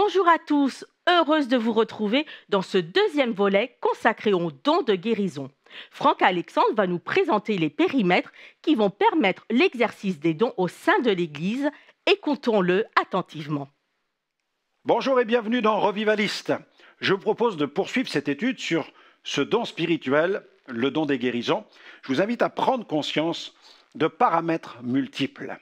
Bonjour à tous, heureuse de vous retrouver dans ce deuxième volet consacré aux dons de guérison. Franck Alexandre va nous présenter les périmètres qui vont permettre l'exercice des dons au sein de l'Église. Écoutons-le attentivement. Bonjour et bienvenue dans Revivaliste. Je vous propose de poursuivre cette étude sur ce don spirituel, le don des guérisons. Je vous invite à prendre conscience de paramètres multiples.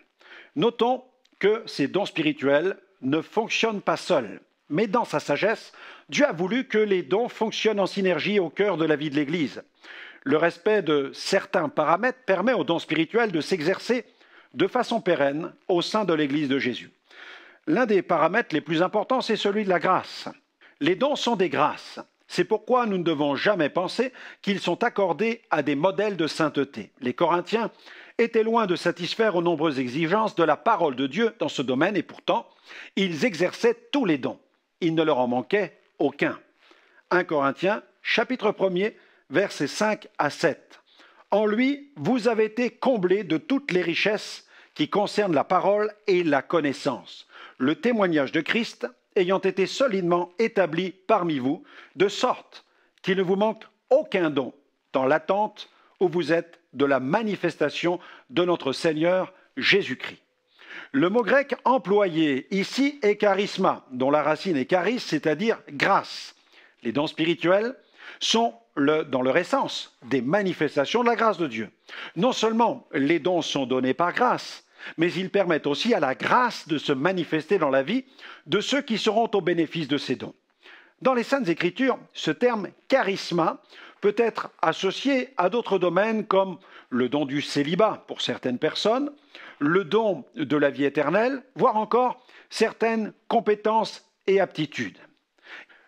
Notons que ces dons spirituels ne fonctionnent pas seuls, mais dans sa sagesse, Dieu a voulu que les dons fonctionnent en synergie au cœur de la vie de l'Église. Le respect de certains paramètres permet aux dons spirituels de s'exercer de façon pérenne au sein de l'Église de Jésus. L'un des paramètres les plus importants, c'est celui de la grâce. Les dons sont des grâces. C'est pourquoi nous ne devons jamais penser qu'ils sont accordés à des modèles de sainteté. Les Corinthiens étaient loin de satisfaire aux nombreuses exigences de la parole de Dieu dans ce domaine et pourtant, ils exerçaient tous les dons. Il ne leur en manquait aucun. 1 Corinthiens, chapitre 1er, versets 5 à 7. En lui, vous avez été comblés de toutes les richesses qui concernent la parole et la connaissance, le témoignage de Christ ayant été solidement établi parmi vous, de sorte qu'il ne vous manque aucun don dans l'attente où vous êtes de la manifestation de notre Seigneur Jésus-Christ. Le mot grec employé ici est charisma, dont la racine est charis, c'est-à-dire grâce. Les dons spirituels sont, dans leur essence, des manifestations de la grâce de Dieu. Non seulement les dons sont donnés par grâce, mais ils permettent aussi à la grâce de se manifester dans la vie de ceux qui seront au bénéfice de ces dons. Dans les Saintes Écritures, ce terme charisma peut être associé à d'autres domaines comme le don du célibat pour certaines personnes, le don de la vie éternelle, voire encore certaines compétences et aptitudes.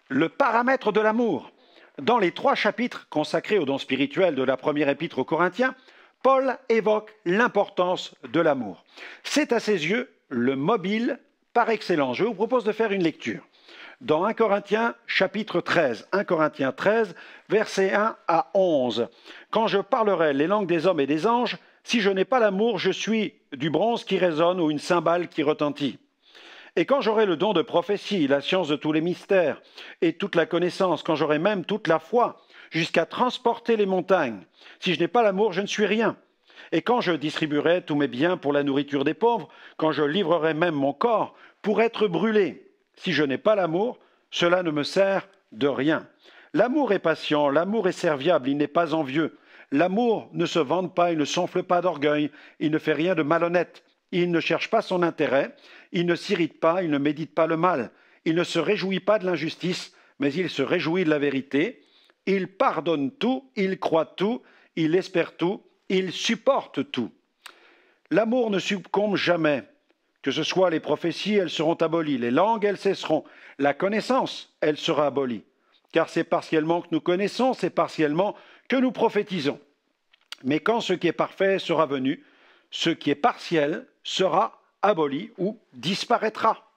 Le paramètre de l'amour. Dans les 3 chapitres consacrés aux dons spirituels de la première épître aux Corinthiens, Paul évoque l'importance de l'amour. C'est à ses yeux le mobile par excellence. Je vous propose de faire une lecture. Dans 1 Corinthiens chapitre 13, 1 Corinthiens 13, versets 1 à 11. « Quand je parlerai les langues des hommes et des anges, si je n'ai pas l'amour, je suis du bronze qui résonne ou une cymbale qui retentit. Et quand j'aurai le don de prophétie, la science de tous les mystères et toute la connaissance, quand j'aurai même toute la foi, jusqu'à transporter les montagnes, si je n'ai pas l'amour, je ne suis rien. Et quand je distribuerai tous mes biens pour la nourriture des pauvres, quand je livrerai même mon corps pour être brûlé, si je n'ai pas l'amour, cela ne me sert de rien. L'amour est patient, l'amour est serviable, il n'est pas envieux. L'amour ne se vante pas, il ne s'enfle pas d'orgueil, il ne fait rien de malhonnête, il ne cherche pas son intérêt, il ne s'irrite pas, il ne médite pas le mal, il ne se réjouit pas de l'injustice, mais il se réjouit de la vérité. Il pardonne tout, il croit tout, il espère tout, il supporte tout. L'amour ne succombe jamais. Que ce soit les prophéties, elles seront abolies, les langues, elles cesseront, la connaissance, elle sera abolie. Car c'est partiellement que nous connaissons, c'est partiellement que nous prophétisons. Mais quand ce qui est parfait sera venu, ce qui est partiel sera aboli ou disparaîtra.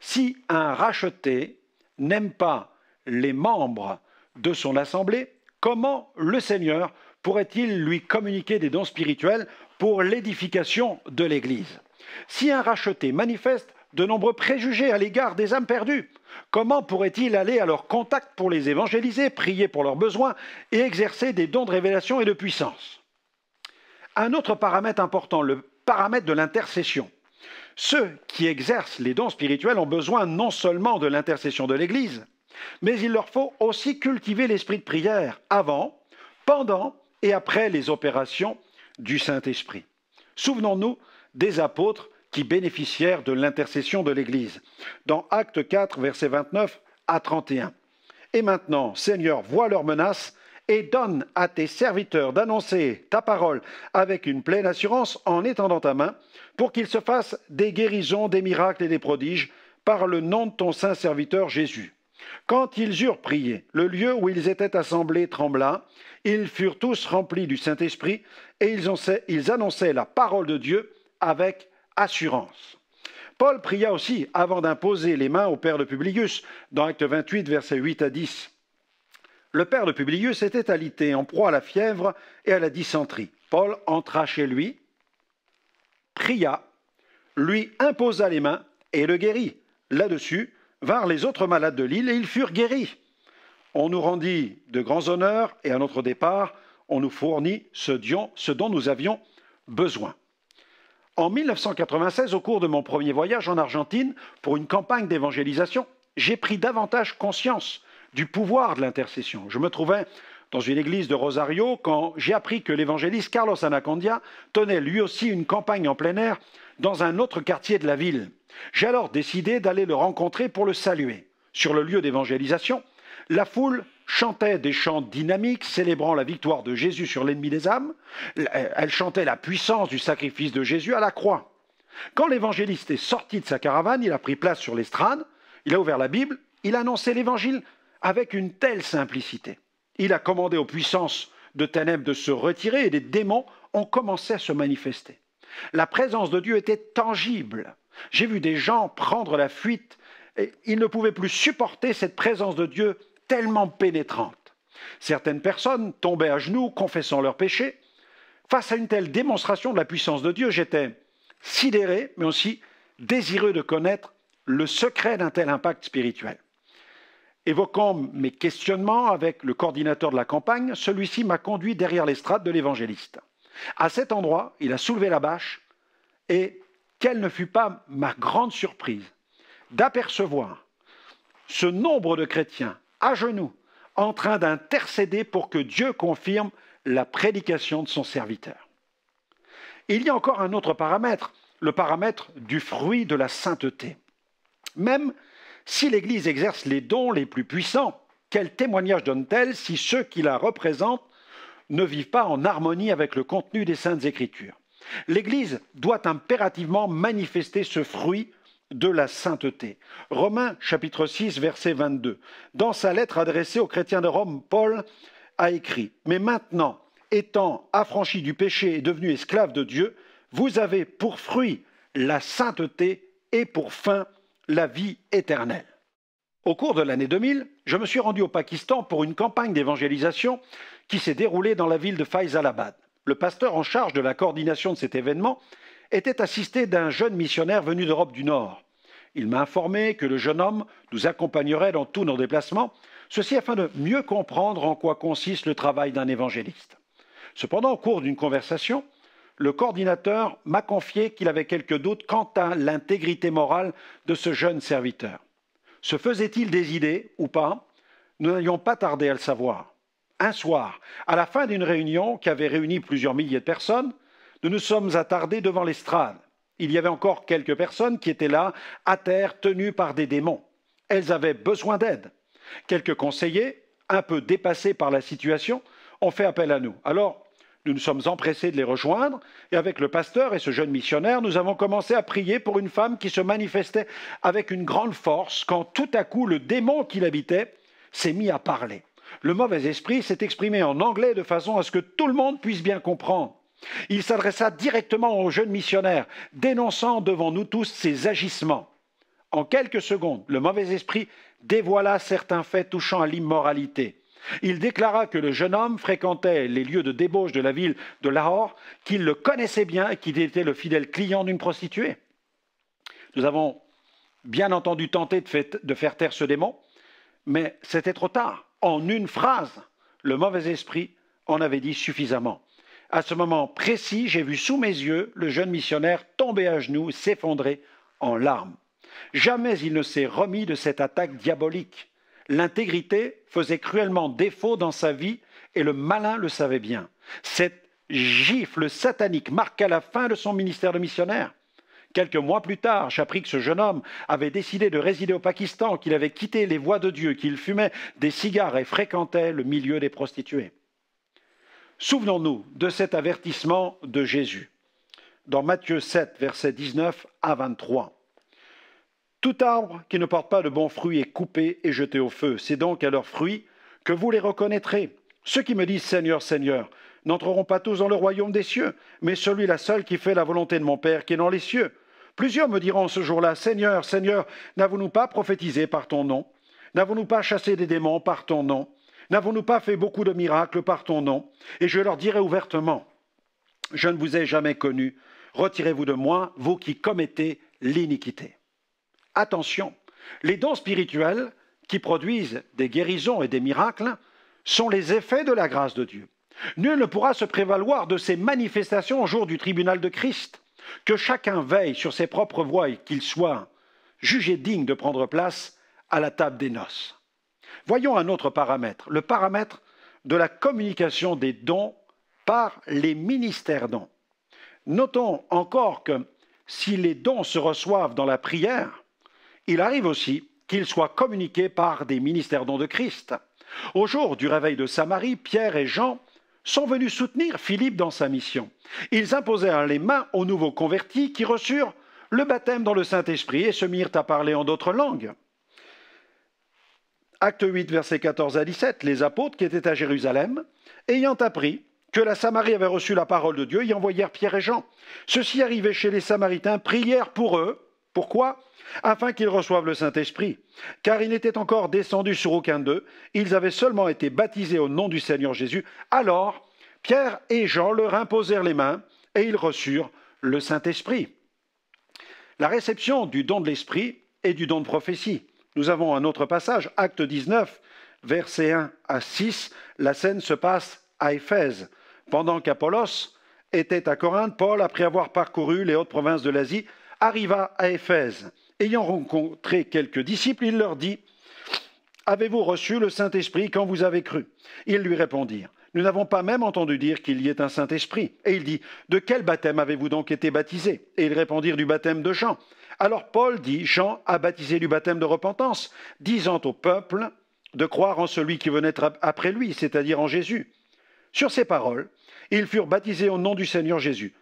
Si un racheté n'aime pas les membres de son assemblée, comment le Seigneur pourrait-il lui communiquer des dons spirituels pour l'édification de l'Église? Si un racheté manifeste de nombreux préjugés à l'égard des âmes perdues, comment pourrait-il aller à leur contact pour les évangéliser, prier pour leurs besoins et exercer des dons de révélation et de puissance? Un autre paramètre important, le paramètre de l'intercession. Ceux qui exercent les dons spirituels ont besoin non seulement de l'intercession de l'Église, mais il leur faut aussi cultiver l'esprit de prière avant, pendant et après les opérations du Saint-Esprit. Souvenons-nous des apôtres qui bénéficièrent de l'intercession de l'Église. Dans Actes 4, versets 29 à 31. « Et maintenant, Seigneur, vois leurs menaces et donne à tes serviteurs d'annoncer ta parole avec une pleine assurance en étendant ta main, pour qu'ils se fassent des guérisons, des miracles et des prodiges par le nom de ton saint serviteur Jésus. » Quand ils eurent prié, le lieu où ils étaient assemblés trembla, ils furent tous remplis du Saint-Esprit et ils annonçaient la parole de Dieu avec assurance. Paul pria aussi avant d'imposer les mains au père de Publius, dans Acte 28, versets 8 à 10. Le père de Publius était alité, en proie à la fièvre et à la dysenterie. Paul entra chez lui, pria, lui imposa les mains et le guérit. Là-dessus, vinrent les autres malades de l'île et ils furent guéris. On nous rendit de grands honneurs et à notre départ, on nous fournit ce dont nous avions besoin. En 1996, au cours de mon premier voyage en Argentine pour une campagne d'évangélisation, j'ai pris davantage conscience du pouvoir de l'intercession. Je me trouvais dans une église de Rosario quand j'ai appris que l'évangéliste Carlos Anacondia tenait lui aussi une campagne en plein air dans un autre quartier de la ville. J'ai alors décidé d'aller le rencontrer pour le saluer. Sur le lieu d'évangélisation, la foule chantait des chants dynamiques célébrant la victoire de Jésus sur l'ennemi des âmes. Elle chantait la puissance du sacrifice de Jésus à la croix. Quand l'évangéliste est sorti de sa caravane, il a pris place sur l'estrade, il a ouvert la Bible, il a annoncé l'évangile avec une telle simplicité. Il a commandé aux puissances de ténèbres de se retirer et des démons ont commencé à se manifester. La présence de Dieu était tangible. J'ai vu des gens prendre la fuite et ils ne pouvaient plus supporter cette présence de Dieu tellement pénétrante. Certaines personnes tombaient à genoux, confessant leurs péchés. Face à une telle démonstration de la puissance de Dieu, j'étais sidéré, mais aussi désireux de connaître le secret d'un tel impact spirituel. Évoquant mes questionnements avec le coordinateur de la campagne, celui-ci m'a conduit derrière l'estrade de l'évangéliste. À cet endroit, il a soulevé la bâche et quelle ne fut pas ma grande surprise d'apercevoir ce nombre de chrétiens à genoux, en train d'intercéder pour que Dieu confirme la prédication de son serviteur. Il y a encore un autre paramètre, le paramètre du fruit de la sainteté. Même si l'Église exerce les dons les plus puissants, quel témoignage donne-t-elle si ceux qui la représentent ne vivent pas en harmonie avec le contenu des Saintes Écritures? L'Église doit impérativement manifester ce fruit de la sainteté. Romains chapitre 6, verset 22. Dans sa lettre adressée aux chrétiens de Rome, Paul a écrit « Mais maintenant, étant affranchis du péché et devenus esclaves de Dieu, vous avez pour fruit la sainteté et pour fin la vie éternelle. » Au cours de l'année 2000, je me suis rendu au Pakistan pour une campagne d'évangélisation qui s'est déroulée dans la ville de Faisalabad. Le pasteur en charge de la coordination de cet événement était assisté d'un jeune missionnaire venu d'Europe du Nord. Il m'a informé que le jeune homme nous accompagnerait dans tous nos déplacements, ceci afin de mieux comprendre en quoi consiste le travail d'un évangéliste. Cependant, au cours d'une conversation, le coordinateur m'a confié qu'il avait quelques doutes quant à l'intégrité morale de ce jeune serviteur. Se faisait-il des idées ou pas? Nous n'allions pas tarder à le savoir. Un soir, à la fin d'une réunion qui avait réuni plusieurs milliers de personnes, nous nous sommes attardés devant l'estrade. Il y avait encore quelques personnes qui étaient là, à terre, tenues par des démons. Elles avaient besoin d'aide. Quelques conseillers, un peu dépassés par la situation, ont fait appel à nous. Alors, nous nous sommes empressés de les rejoindre, et avec le pasteur et ce jeune missionnaire, nous avons commencé à prier pour une femme qui se manifestait avec une grande force, quand tout à coup le démon qui l'habitait s'est mis à parler. Le mauvais esprit s'est exprimé en anglais de façon à ce que tout le monde puisse bien comprendre. Il s'adressa directement au jeune missionnaire, dénonçant devant nous tous ses agissements. En quelques secondes, le mauvais esprit dévoila certains faits touchant à l'immoralité. Il déclara que le jeune homme fréquentait les lieux de débauche de la ville de Lahore, qu'il le connaissait bien et qu'il était le fidèle client d'une prostituée. Nous avons bien entendu tenté de faire taire ce démon, mais c'était trop tard. En une phrase, le mauvais esprit en avait dit suffisamment. À ce moment précis, j'ai vu sous mes yeux le jeune missionnaire tomber à genoux, s'effondrer en larmes. Jamais il ne s'est remis de cette attaque diabolique. L'intégrité faisait cruellement défaut dans sa vie et le malin le savait bien. Cette gifle satanique marqua la fin de son ministère de missionnaire. Quelques mois plus tard, j'appris que ce jeune homme avait décidé de résider au Pakistan, qu'il avait quitté les voies de Dieu, qu'il fumait des cigares et fréquentait le milieu des prostituées. Souvenons-nous de cet avertissement de Jésus, dans Matthieu 7, versets 19 à 23. « Tout arbre qui ne porte pas de bons fruits est coupé et jeté au feu. C'est donc à leurs fruits que vous les reconnaîtrez. Ceux qui me disent « Seigneur, Seigneur » n'entreront pas tous dans le royaume des cieux, mais celui-là seul qui fait la volonté de mon Père qui est dans les cieux. Plusieurs me diront ce jour-là « Seigneur, Seigneur, n'avons-nous pas prophétisé par ton nom? N'avons-nous pas chassé des démons par ton nom? N'avons-nous pas fait beaucoup de miracles par ton nom? Et je leur dirai ouvertement, je ne vous ai jamais connu, retirez-vous de moi, vous qui commettez l'iniquité. » Attention, Les dons spirituels qui produisent des guérisons et des miracles sont les effets de la grâce de Dieu. Nul ne pourra se prévaloir de ces manifestations au jour du tribunal de Christ. Que chacun veille sur ses propres voies et qu'il soit jugé digne de prendre place à la table des noces. Voyons un autre paramètre, le paramètre de la communication des dons par les ministères dons. Notons encore que si les dons se reçoivent dans la prière, il arrive aussi qu'ils soient communiqués par des ministères dons de Christ. Au jour du réveil de Samarie, Pierre et Jean sont venus soutenir Philippe dans sa mission. Ils imposèrent les mains aux nouveaux convertis qui reçurent le baptême dans le Saint-Esprit et se mirent à parler en d'autres langues. Acte 8, versets 14 à 17, les apôtres qui étaient à Jérusalem, ayant appris que la Samarie avait reçu la parole de Dieu, y envoyèrent Pierre et Jean. Ceux-ci arrivés chez les Samaritains prièrent pour eux. Pourquoi ? Afin qu'ils reçoivent le Saint-Esprit. Car il n'était encore descendu sur aucun d'eux, ils avaient seulement été baptisés au nom du Seigneur Jésus. Alors, Pierre et Jean leur imposèrent les mains et ils reçurent le Saint-Esprit. La réception du don de l'Esprit et du don de prophétie. Nous avons un autre passage, Acte 19, versets 1 à 6. La scène se passe à Éphèse. Pendant qu'Apollos était à Corinthe, Paul, après avoir parcouru les hautes provinces de l'Asie, arriva à Éphèse. Ayant rencontré quelques disciples, il leur dit « Avez-vous reçu le Saint-Esprit quand vous avez cru ?» Ils lui répondirent « Nous n'avons pas même entendu dire qu'il y ait un Saint-Esprit. » Et il dit « De quel baptême avez-vous donc été baptisés ?» Et ils répondirent « Du baptême de Jean. » Alors Paul dit « Jean a baptisé du baptême de repentance, disant au peuple de croire en celui qui venait après lui, c'est-à-dire en Jésus. » Sur ces paroles, ils furent baptisés au nom du Seigneur Jésus.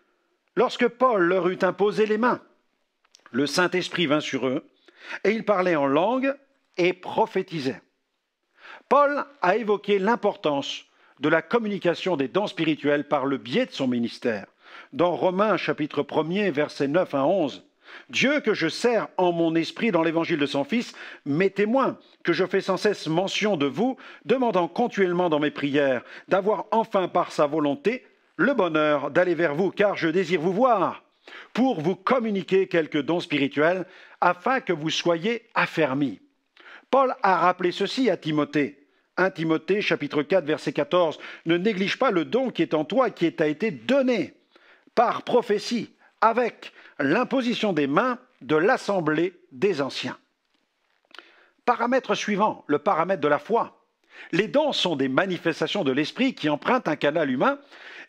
Lorsque Paul leur eut imposé les mains, le Saint-Esprit vint sur eux, et ils parlaient en langue et prophétisaient. Paul a évoqué l'importance de la communication des dons spirituels par le biais de son ministère. Dans Romains chapitre 1er, versets 9 à 11, « Dieu que je sers en mon esprit dans l'évangile de son Fils, m'est témoin que je fais sans cesse mention de vous, demandant continuellement dans mes prières d'avoir enfin par sa volonté le bonheur d'aller vers vous, car je désire vous voir, pour vous communiquer quelques dons spirituels, afin que vous soyez affermis. » Paul a rappelé ceci à Timothée. 1 Timothée, chapitre 4, verset 14. « Ne néglige pas le don qui est en toi et qui t'a été donné par prophétie, avec l'imposition des mains de l'assemblée des anciens. » Paramètre suivant, le paramètre de la foi. Les dons sont des manifestations de l'esprit qui empruntent un canal humain,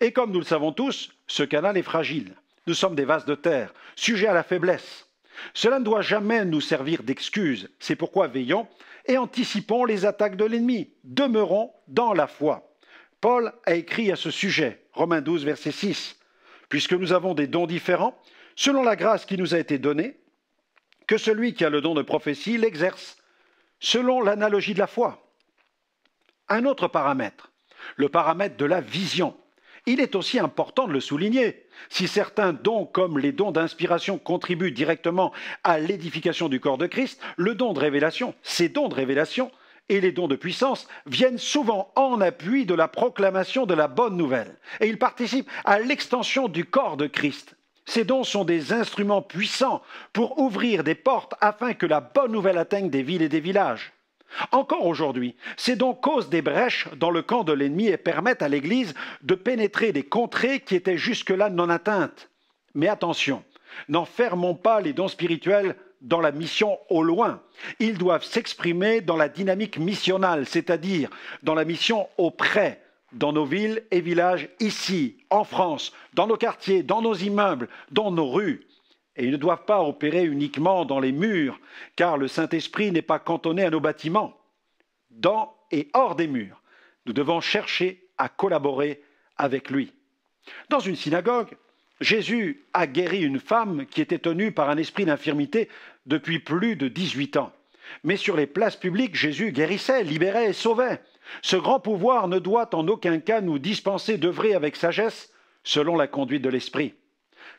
et comme nous le savons tous, ce canal est fragile. Nous sommes des vases de terre, sujets à la faiblesse. Cela ne doit jamais nous servir d'excuse. C'est pourquoi veillons et anticipons les attaques de l'ennemi. Demeurons dans la foi. Paul a écrit à ce sujet, Romains 12, verset 6. « Puisque nous avons des dons différents, selon la grâce qui nous a été donnée, que celui qui a le don de prophétie l'exerce, selon l'analogie de la foi. » Un autre paramètre, le paramètre de la vision. Il est aussi important de le souligner. Si certains dons, comme les dons d'inspiration, contribuent directement à l'édification du corps de Christ, le don de révélation, ces dons de révélation et les dons de puissance viennent souvent en appui de la proclamation de la bonne nouvelle. Et ils participent à l'extension du corps de Christ. Ces dons sont des instruments puissants pour ouvrir des portes afin que la bonne nouvelle atteigne des villes et des villages. Encore aujourd'hui, ces dons causent des brèches dans le camp de l'ennemi et permettent à l'Église de pénétrer des contrées qui étaient jusque-là non atteintes. Mais attention, n'enfermons pas les dons spirituels dans la mission au loin. Ils doivent s'exprimer dans la dynamique missionnale, c'est-à-dire dans la mission auprès, dans nos villes et villages, ici, en France, dans nos quartiers, dans nos immeubles, dans nos rues. Et ils ne doivent pas opérer uniquement dans les murs, car le Saint-Esprit n'est pas cantonné à nos bâtiments. Dans et hors des murs, nous devons chercher à collaborer avec lui. Dans une synagogue, Jésus a guéri une femme qui était tenue par un esprit d'infirmité depuis plus de 18 ans. Mais sur les places publiques, Jésus guérissait, libérait et sauvait. Ce grand pouvoir ne doit en aucun cas nous dispenser d'œuvrer avec sagesse selon la conduite de l'Esprit.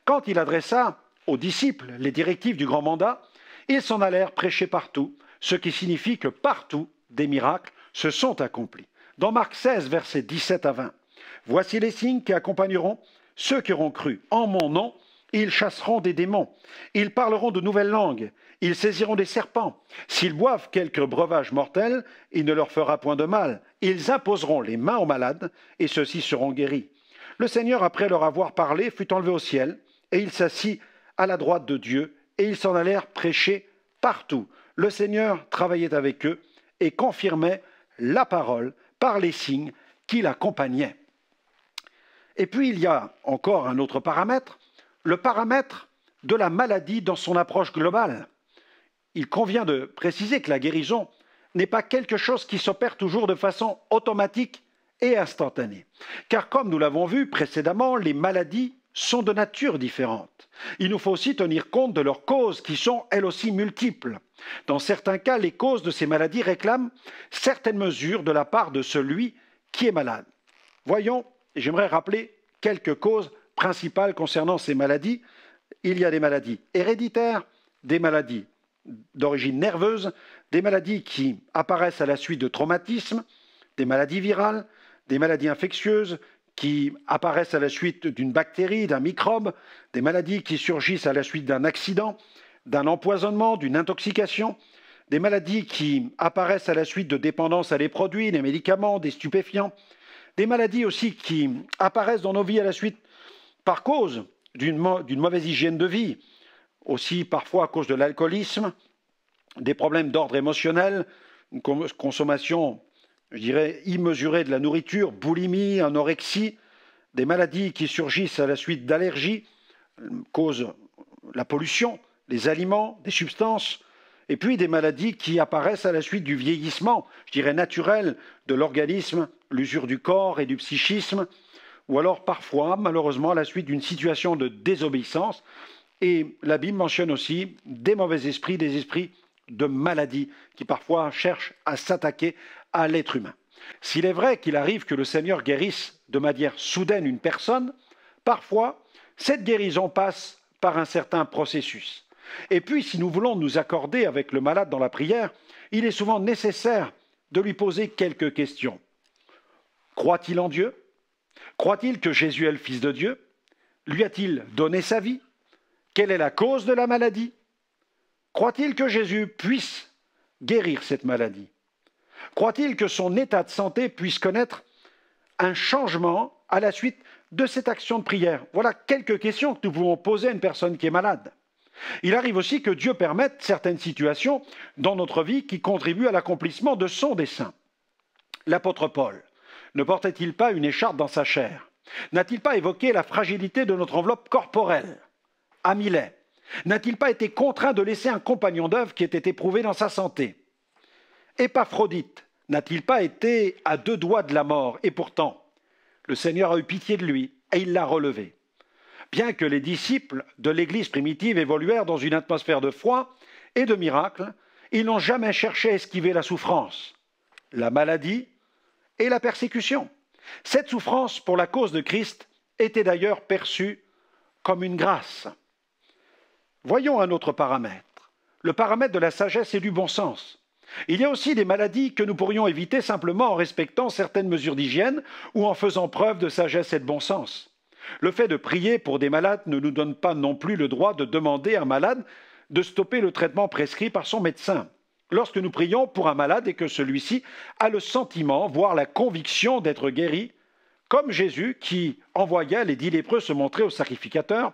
Quand il adressa aux disciples les directives du grand mandat, ils s'en allèrent prêcher partout, ce qui signifie que partout des miracles se sont accomplis. Dans Marc 16, versets 17 à 20, « Voici les signes qui accompagneront ceux qui auront cru. En mon nom, Ils chasseront des démons. Ils parleront de nouvelles langues. Ils saisiront des serpents. S'ils boivent quelques breuvages mortels, il ne leur fera point de mal. Ils imposeront les mains aux malades, et ceux-ci seront guéris. Le Seigneur, après leur avoir parlé, fut enlevé au ciel, et il s'assit à la droite de Dieu, et ils s'en allèrent prêcher partout. Le Seigneur travaillait avec eux et confirmait la parole par les signes qui l'accompagnaient. Et puis il y a encore un autre paramètre, le paramètre de la maladie dans son approche globale. Il convient de préciser que la guérison n'est pas quelque chose qui s'opère toujours de façon automatique et instantanée. Car comme nous l'avons vu précédemment, les maladies sont de nature différente. Il nous faut aussi tenir compte de leurs causes qui sont elles aussi multiples. Dans certains cas, les causes de ces maladies réclament certaines mesures de la part de celui qui est malade. Voyons, et j'aimerais rappeler quelques causes principales concernant ces maladies. Il y a des maladies héréditaires, des maladies d'origine nerveuse, des maladies qui apparaissent à la suite de traumatismes, des maladies virales, des maladies infectieuses qui apparaissent à la suite d'une bactérie, d'un microbe, des maladies qui surgissent à la suite d'un accident, d'un empoisonnement, d'une intoxication, des maladies qui apparaissent à la suite de dépendance à des produits, des médicaments, des stupéfiants, des maladies aussi qui apparaissent dans nos vies à la suite par cause d'une mauvaise hygiène de vie, aussi parfois à cause de l'alcoolisme, des problèmes d'ordre émotionnel, une consommation, je dirais, immesurée de la nourriture, boulimie, anorexie, des maladies qui surgissent à la suite d'allergies, cause la pollution, les aliments, des substances, et puis des maladies qui apparaissent à la suite du vieillissement, je dirais naturel, de l'organisme, l'usure du corps et du psychisme, ou alors parfois, malheureusement, à la suite d'une situation de désobéissance. Et la Bible mentionne aussi des mauvais esprits, des esprits de maladie qui parfois cherchent à s'attaquer à l'être humain. S'il est vrai qu'il arrive que le Seigneur guérisse de manière soudaine une personne, parfois cette guérison passe par un certain processus. Et puis, si nous voulons nous accorder avec le malade dans la prière, il est souvent nécessaire de lui poser quelques questions. Croit-il en Dieu? Croit-il que Jésus est le Fils de Dieu? Lui a-t-il donné sa vie? Quelle est la cause de la maladie? Croit-il que Jésus puisse guérir cette maladie? Croit-il que son état de santé puisse connaître un changement à la suite de cette action de prière? Voilà quelques questions que nous pouvons poser à une personne qui est malade. Il arrive aussi que Dieu permette certaines situations dans notre vie qui contribuent à l'accomplissement de son dessein. L'apôtre Paul ne portait-il pas une écharpe dans sa chair? N'a-t-il pas évoqué la fragilité de notre enveloppe corporelle à Milet? N'a-t-il pas été contraint de laisser un compagnon d'œuvre qui était éprouvé dans sa santé? Épaphrodite n'a-t-il pas été à 2 doigts de la mort? Et pourtant, le Seigneur a eu pitié de lui et il l'a relevé. Bien que les disciples de l'Église primitive évoluèrent dans une atmosphère de foi et de miracles, ils n'ont jamais cherché à esquiver la souffrance, la maladie et la persécution. Cette souffrance pour la cause de Christ était d'ailleurs perçue comme une grâce. Voyons un autre paramètre, le paramètre de la sagesse et du bon sens. Il y a aussi des maladies que nous pourrions éviter simplement en respectant certaines mesures d'hygiène ou en faisant preuve de sagesse et de bon sens. Le fait de prier pour des malades ne nous donne pas non plus le droit de demander à un malade de stopper le traitement prescrit par son médecin. Lorsque nous prions pour un malade et que celui-ci a le sentiment, voire la conviction d'être guéri, comme Jésus qui envoya les 10 lépreux se montrer au sacrificateur,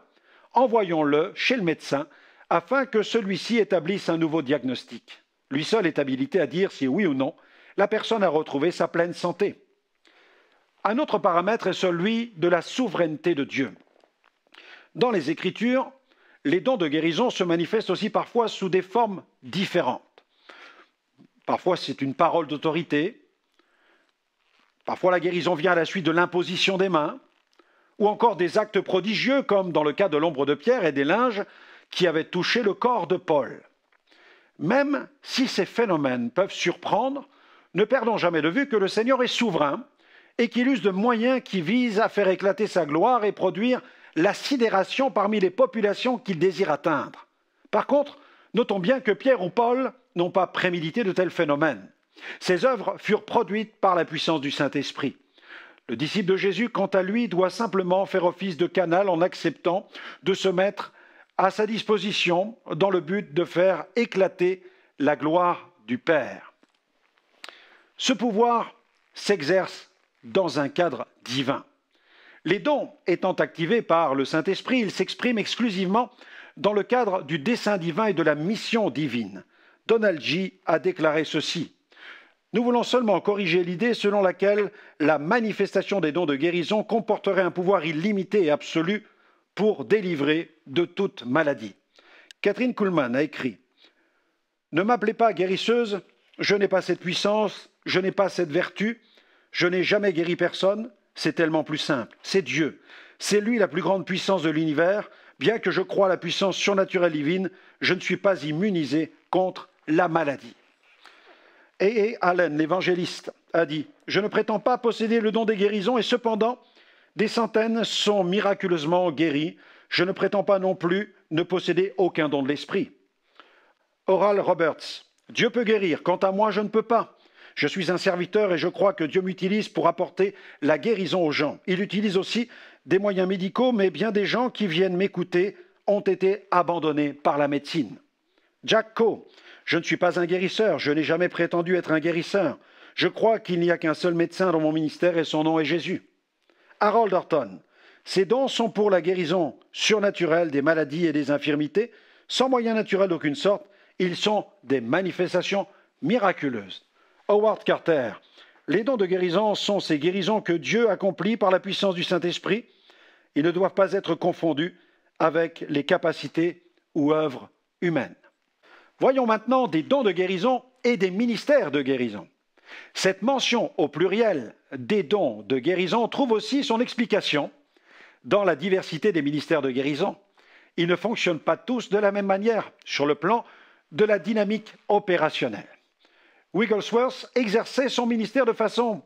envoyons-le chez le médecin afin que celui-ci établisse un nouveau diagnostic. Lui seul est habilité à dire si oui ou non la personne a retrouvé sa pleine santé. Un autre paramètre est celui de la souveraineté de Dieu. Dans les Écritures, les dons de guérison se manifestent aussi parfois sous des formes différentes. Parfois c'est une parole d'autorité, parfois la guérison vient à la suite de l'imposition des mains, ou encore des actes prodigieux comme dans le cas de l'ombre de Pierre et des linges qui avaient touché le corps de Paul. Même si ces phénomènes peuvent surprendre, ne perdons jamais de vue que le Seigneur est souverain et qu'il use de moyens qui visent à faire éclater sa gloire et produire la sidération parmi les populations qu'il désire atteindre. Par contre, notons bien que Pierre ou Paul n'ont pas prémédité de tels phénomènes. Ces œuvres furent produites par la puissance du Saint-Esprit. Le disciple de Jésus, quant à lui, doit simplement faire office de canal en acceptant de se mettre à sa disposition dans le but de faire éclater la gloire du Père. Ce pouvoir s'exerce dans un cadre divin. Les dons étant activés par le Saint-Esprit, ils s'expriment exclusivement dans le cadre du dessein divin et de la mission divine. Donald G. a déclaré ceci: « Nous voulons seulement corriger l'idée selon laquelle la manifestation des dons de guérison comporterait un pouvoir illimité et absolu pour délivrer de toute maladie. » Catherine Kuhlman a écrit: « Ne m'appelez pas guérisseuse, je n'ai pas cette puissance, je n'ai pas cette vertu, je n'ai jamais guéri personne, c'est tellement plus simple. C'est Dieu, c'est lui la plus grande puissance de l'univers. Bien que je croie à la puissance surnaturelle divine, je ne suis pas immunisé contre la maladie. » A. Allen, l'évangéliste, a dit: « Je ne prétends pas posséder le don des guérisons et cependant, des centaines sont miraculeusement guéris. Je ne prétends pas non plus ne posséder aucun don de l'esprit. » Oral Roberts: « Dieu peut guérir, quant à moi je ne peux pas. Je suis un serviteur et je crois que Dieu m'utilise pour apporter la guérison aux gens. Il utilise aussi des moyens médicaux, mais bien des gens qui viennent m'écouter ont été abandonnés par la médecine. » Jack Coe: « Je ne suis pas un guérisseur, je n'ai jamais prétendu être un guérisseur. Je crois qu'il n'y a qu'un seul médecin dans mon ministère et son nom est Jésus. » Harold Orton: « Ces dons sont pour la guérison surnaturelle des maladies et des infirmités, sans moyen naturel d'aucune sorte. Ils sont des manifestations miraculeuses. » Howard Carter: « Les dons de guérison sont ces guérisons que Dieu accomplit par la puissance du Saint-Esprit. Ils ne doivent pas être confondus avec les capacités ou œuvres humaines. » Voyons maintenant des dons de guérison et des ministères de guérison. Cette mention au pluriel des dons de guérison trouve aussi son explication dans la diversité des ministères de guérison. Ils ne fonctionnent pas tous de la même manière sur le plan de la dynamique opérationnelle. Wigglesworth exerçait son ministère de façon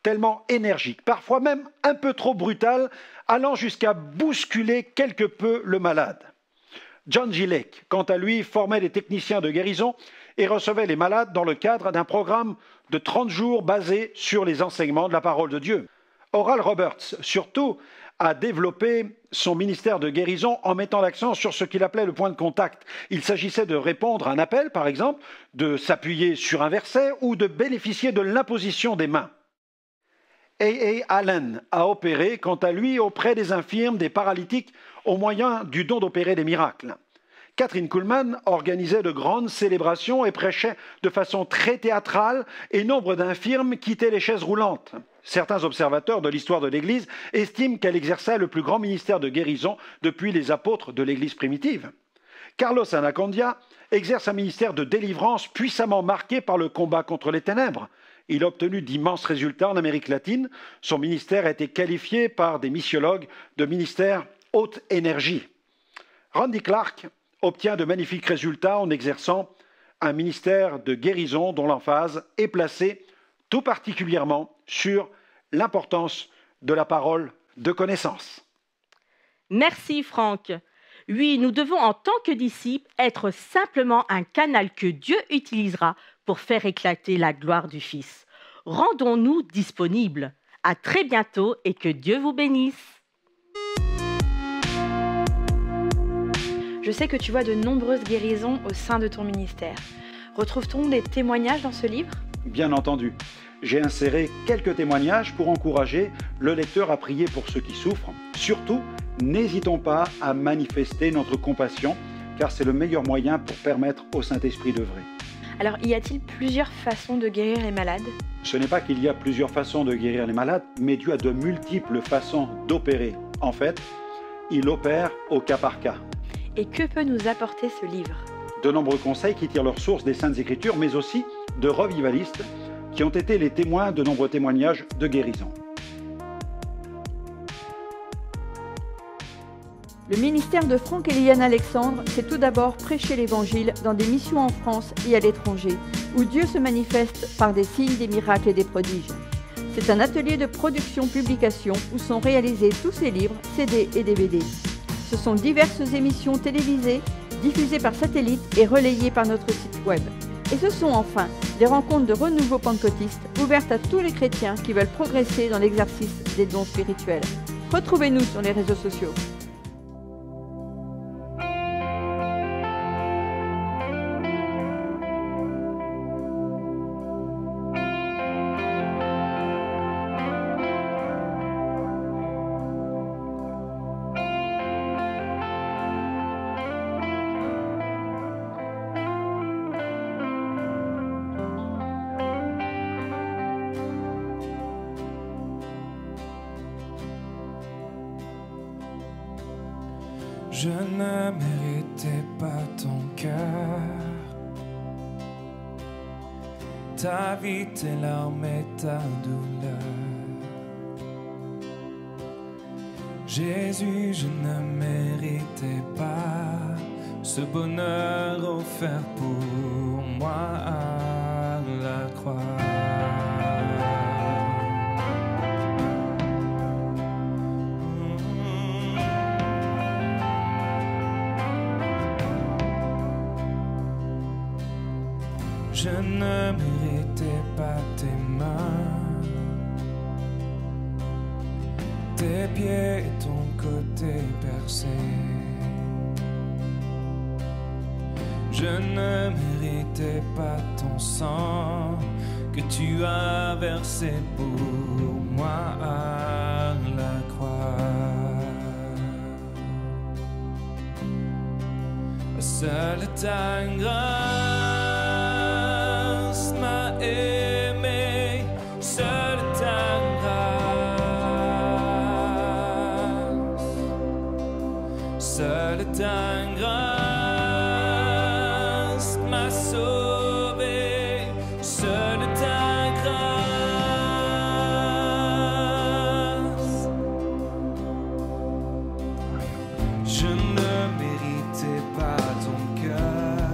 tellement énergique, parfois même un peu trop brutale, allant jusqu'à bousculer quelque peu le malade. John G. Lake, quant à lui, formait des techniciens de guérison et recevait les malades dans le cadre d'un programme de 30 jours basé sur les enseignements de la parole de Dieu. Oral Roberts, surtout, a développé son ministère de guérison en mettant l'accent sur ce qu'il appelait le point de contact. Il s'agissait de répondre à un appel, par exemple, de s'appuyer sur un verset ou de bénéficier de l'imposition des mains. A. Allen a opéré, quant à lui, auprès des infirmes, des paralytiques, au moyen du don d'opérer des miracles. Catherine Kuhlman organisait de grandes célébrations et prêchait de façon très théâtrale et nombre d'infirmes quittaient les chaises roulantes. Certains observateurs de l'histoire de l'Église estiment qu'elle exerçait le plus grand ministère de guérison depuis les apôtres de l'Église primitive. Carlos Anacondia exerce un ministère de délivrance puissamment marqué par le combat contre les ténèbres. Il a obtenu d'immenses résultats en Amérique latine. Son ministère a été qualifié par des missiologues de ministère haute énergie. Randy Clark obtient de magnifiques résultats en exerçant un ministère de guérison dont l'emphase est placée tout particulièrement sur l'importance de la parole de connaissance. Merci Franck. Oui, nous devons en tant que disciples être simplement un canal que Dieu utilisera pour faire éclater la gloire du Fils. Rendons-nous disponibles. À très bientôt et que Dieu vous bénisse. Je sais que tu vois de nombreuses guérisons au sein de ton ministère. Retrouve-t-on des témoignages dans ce livre? Bien entendu. J'ai inséré quelques témoignages pour encourager le lecteur à prier pour ceux qui souffrent. Surtout, n'hésitons pas à manifester notre compassion, car c'est le meilleur moyen pour permettre au Saint-Esprit d'œuvrer. Alors, y a-t-il plusieurs façons de guérir les malades? Ce n'est pas qu'il y a plusieurs façons de guérir les malades, mais Dieu a de multiples façons d'opérer. En fait, il opère au cas par cas. Et que peut nous apporter ce livre? De nombreux conseils qui tirent leur source des Saintes Écritures, mais aussi de revivalistes qui ont été les témoins de nombreux témoignages de guérison. Le ministère de Franck et Liliane Alexandre, c'est tout d'abord prêcher l'Évangile dans des missions en France et à l'étranger, où Dieu se manifeste par des signes, des miracles et des prodiges. C'est un atelier de production-publication où sont réalisés tous ces livres, CD et DVD. Ce sont diverses émissions télévisées, diffusées par satellite et relayées par notre site web. Et ce sont enfin des rencontres de renouveau pentecôtiste ouvertes à tous les chrétiens qui veulent progresser dans l'exercice des dons spirituels. Retrouvez-nous sur les réseaux sociaux. Je ne méritais pas ton cœur, ta vie, tes larmes et ta douleur. Jésus, je ne méritais pas ce bonheur offert pour moi à la croix. Je ne méritais pas tes mains, tes pieds et ton côté percé. Je ne méritais pas ton sang que tu as versé pour moi à la croix. Seule ta grâce m'a aimé, seule ta grâce, seule ta grâce m'a sauvé, seule ta grâce. Je ne méritais pas ton cœur,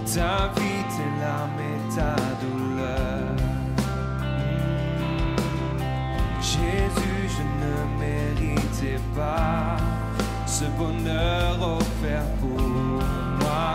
ta vie, tes larmes et ta douleur. Jésus, je ne méritais pas ce bonheur offert pour moi.